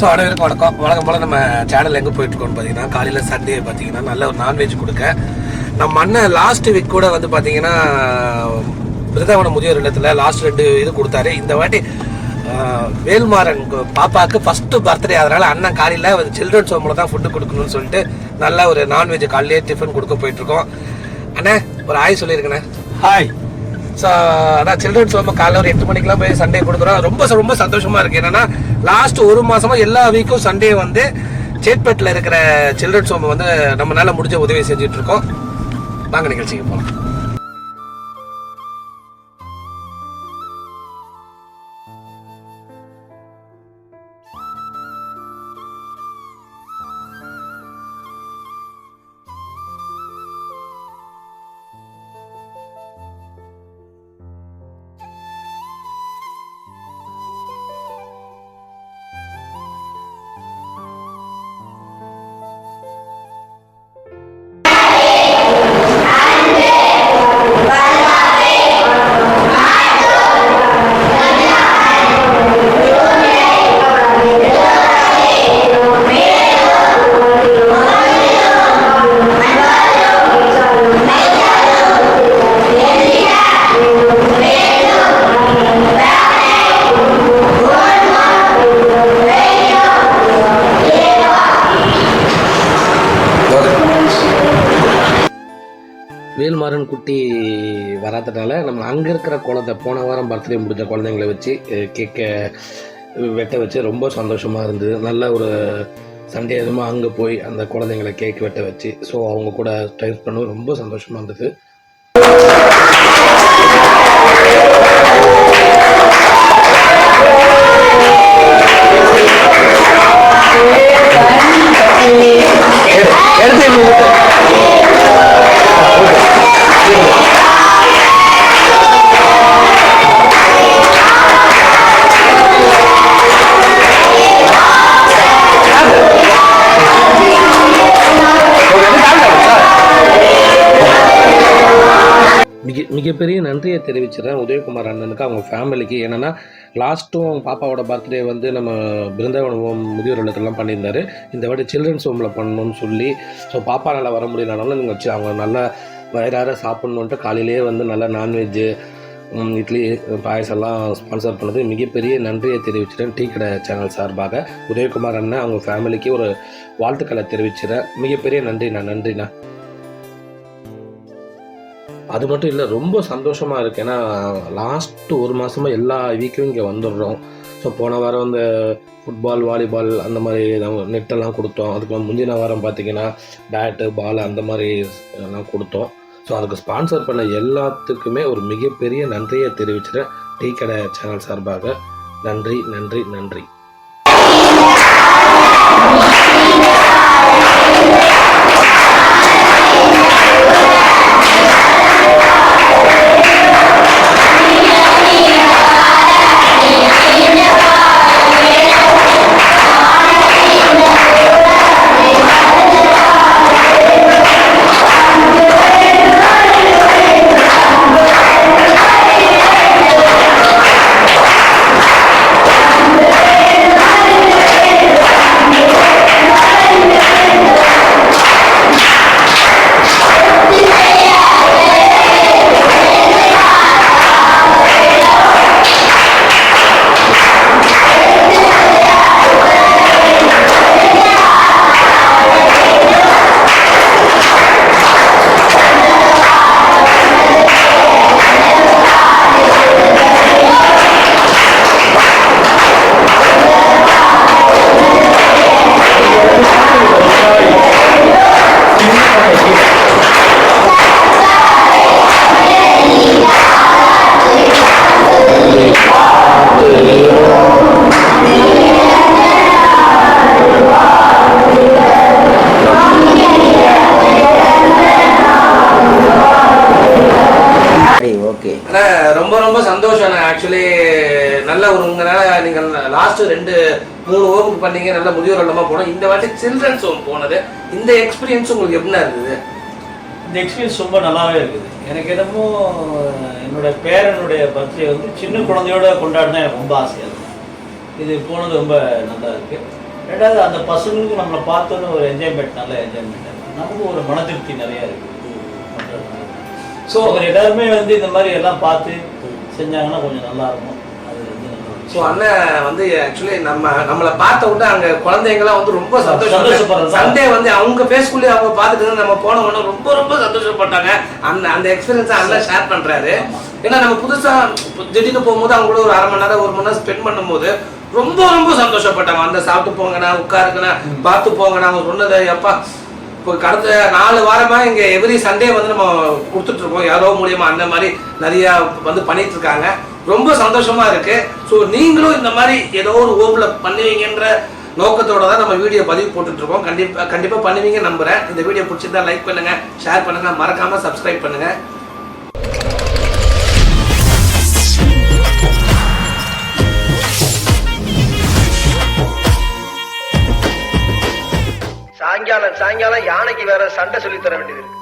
So அனைவருக்கும் வணக்கம். வழக்கம் போல் நம்ம சேனல் எங்கே போயிட்டுருக்கோம்னு பார்த்தீங்கன்னா, காலையில் சண்டே பார்த்தீங்கன்னா நல்ல ஒரு நான்வெஜ் கொடுக்க நம்ம அண்ணன் லாஸ்ட் வீக் கூட வந்து பார்த்தீங்கன்னா பிருந்தாவனம் முதியோர் இல்லத்தில் லாஸ்ட் 2 இது கொடுத்தாரு. இந்த வாட்டி வேல்மாறன் பாப்பாவுக்கு ஃபஸ்ட்டு பர்த்டே, அதனால் அண்ணன் காலையில் சில்ட்ரன்ஸ் ஹோமில் தான் ஃபுட்டு கொடுக்கணும்னு சொல்லிட்டு நல்ல ஒரு நான்வெஜ் காலையிலே டிஃபன் கொடுக்க போயிட்டுருக்கோம். அண்ணே ஒரு ஹாய் சொல்லியிருக்கண்ணே. ஹாய். ஸோ அதான் சில்ட்ரன்ஸ் ஹோம் காலையில் ஒரு 8 மணிக்கெலாம் போய் சண்டே கொடுக்குறோம். ரொம்ப ரொம்ப சந்தோஷமாக இருக்குது. என்னென்னா லாஸ்ட் 1 மாதமாக எல்லா வீக்கும் சண்டே வந்து சேட்பேட்டில் இருக்கிற சில்ட்ரன்ஸ் ஹோம் வந்து நம்மளால் முடிஞ்ச உதவி செஞ்சுட்ருக்கோம். வாங்க நிகழ்ச்சிக்கு போகலாம். வேல்மாறன் குட்டி வராதனால நம்ம அங்கே இருக்கிற குழந்தை போன வாரம் பர்த்டே முடிஞ்ச குழந்தைங்களை வச்சு கேக்கை வெட்ட வச்சு ரொம்ப சந்தோஷமாக இருந்தது. நல்ல ஒரு சண்டே எதுவுமே அங்கே போய் அந்த குழந்தைங்களை கேக் வெட்ட வச்சு ஸோ அவங்க கூட டைப் பண்ண ரொம்ப சந்தோஷமாக இருந்தது. மிகப்பெரிய நன்றியை தெரிவிச்சிடறேன் உதயகுமார் அண்ணனுக்கு, அவங்க ஃபேமிலிக்கு. ஏன்னா லாஸ்ட்டும் பாப்பாவோட பர்த்டே வந்து நம்ம பிருந்தாவனம் முதியோர் இல்லத்திலாம் பண்ணியிருந்தாரு. இந்த வாட்டி சில்ட்ரன்ஸ் ஹோமில் பண்ணணும்னு சொல்லி ஸோ பாப்பா நல்லா வர முடியலனாலும் நீங்கள் வச்சு அவங்க நல்லா வயிறார சாப்பிட்ணுன்ட்டு காலையிலேயே வந்து நல்லா நான்வெஜ்ஜு இட்லி பாயசெல்லாம் ஸ்பான்சர் பண்ணது மிகப்பெரிய நன்றியை தெரிவிச்சிட்டேன் டீ கடை சேனல் சார்பாக. உதயகுமார் அண்ணன் அவங்க ஃபேமிலிக்கு ஒரு வாழ்த்துக்களை தெரிவிச்சிடறேன். மிகப்பெரிய நன்றிண்ணா. அது மட்டும் இல்லை, ரொம்ப சந்தோஷமாக இருக்குது. ஏன்னா லாஸ்ட்டு 1 மாதமாக எல்லா வீக்கும் இங்கே வந்துடுறோம். ஸோ போன வாரம் அந்த ஃபுட்பால் வாலிபால் அந்த மாதிரி நெட்டெல்லாம் கொடுத்தோம். அதுக்கு முந்தின வாரம் பார்த்திங்கன்னா பேட்டு பால் அந்த மாதிரி எல்லாம் கொடுத்தோம். ஸோ அதுக்கு ஸ்பான்சர் பண்ண எல்லாத்துக்குமே ஒரு மிகப்பெரிய நன்றியை தெரிவிச்சிட்டேன் டீ கடை சேனல் சார்பாக. நன்றி. ரொம்ப சந்தோஷம். ஆக்சுவலி நல்ல ஒரு உங்களால் நீங்கள் லாஸ்ட் 2-3 வகுப்பு பண்ணீங்க, நல்ல முதியோர் இல்லமாக போனோம். இந்த வாட்டி சில்ட்ரன்ஸ் ஹோம் போனது, இந்த எக்ஸ்பீரியன்ஸ் உங்களுக்கு எப்படி இருந்தது? இந்த எக்ஸ்பீரியன்ஸ் ரொம்ப நல்லாவே இருக்குது. எனக்கு என்னமோ என்னோட பேரனுடைய பர்த்டே வந்து சின்ன குழந்தையோட கொண்டாடினா எனக்கு ரொம்ப ஆசையாக இருக்குது. இது போனது ரொம்ப நல்லா இருக்குது. ரெண்டாவது அந்த பசங்களுக்கு நம்மளை பார்த்தோன்னு ஒரு என்ஜாய்மெண்ட், நல்ல என்ஜாய்மெண்ட், நமக்கு ஒரு மன திருப்தி நிறையா இருக்குது. ஸோ அவர் எல்லாருமே வந்து இந்த மாதிரி எல்லாம் பார்த்து செஞ்சாங்கன்னா கொஞ்சம் நல்லா இருக்கும். அது வந்து ஸோ அண்ணன் வந்து ஆக்சுவலி நம்மளை பார்த்த உடனே அங்கே குழந்தைங்களாம் வந்து ரொம்ப சந்தோஷப்படுறாங்க. சண்டே வந்து அவங்க ஃபேஸ்குள்ளேயே அவங்க பார்த்துட்டு நம்ம போன உடனே ரொம்ப ரொம்ப சந்தோஷப்பட்டாங்க. அந்த எக்ஸ்பீரியன்ஸை அண்ணன் ஷேர் பண்ணுறாரு. ஏன்னா நம்ம புதுசாக திடீர்னு போகும்போது அவங்க கூட ஒரு 1/2 மணி நேரம் 1 மணி நேரம் ஸ்பெண்ட் பண்ணும்போது ரொம்ப ரொம்ப சந்தோஷப்பட்டாங்க. அந்த சாப்பிட்டு போங்கண்ணா, உட்காருங்கண்ணா, பார்த்து போங்கண்ணா, அவங்க சொன்னதை எப்பா இப்போ கடந்த 4 வாரமாக இங்கே எவ்ரி சண்டே வந்து நம்ம கொடுத்துட்ருக்கோம். யாரோ மூலியமாக அந்த மாதிரி நிறையா வந்து பண்ணிட்டு இருக்காங்க. ரொம்ப சந்தோஷமா இருக்கு. ஸோ நீங்களும் இந்த மாதிரி ஏதோ ஒரு ஹோம்ல பண்ணுவீங்கன்ற நோக்கத்தோட தான் நம்ம வீடியோ பதிவு போட்டுட்டு இருக்கோம். கண்டிப்பா பண்ணுவீங்க நம்புறேன். இந்த வீடியோ பிடிச்சிருந்தா லைக் பண்ணுங்க, ஷேர் பண்ணுங்க, மறக்காம சப்ஸ்கிரைப் பண்ணுங்க. சாயங்காலம் யானைக்கு வேற சண்டை சொல்லி தர வேண்டியது இருக்கு.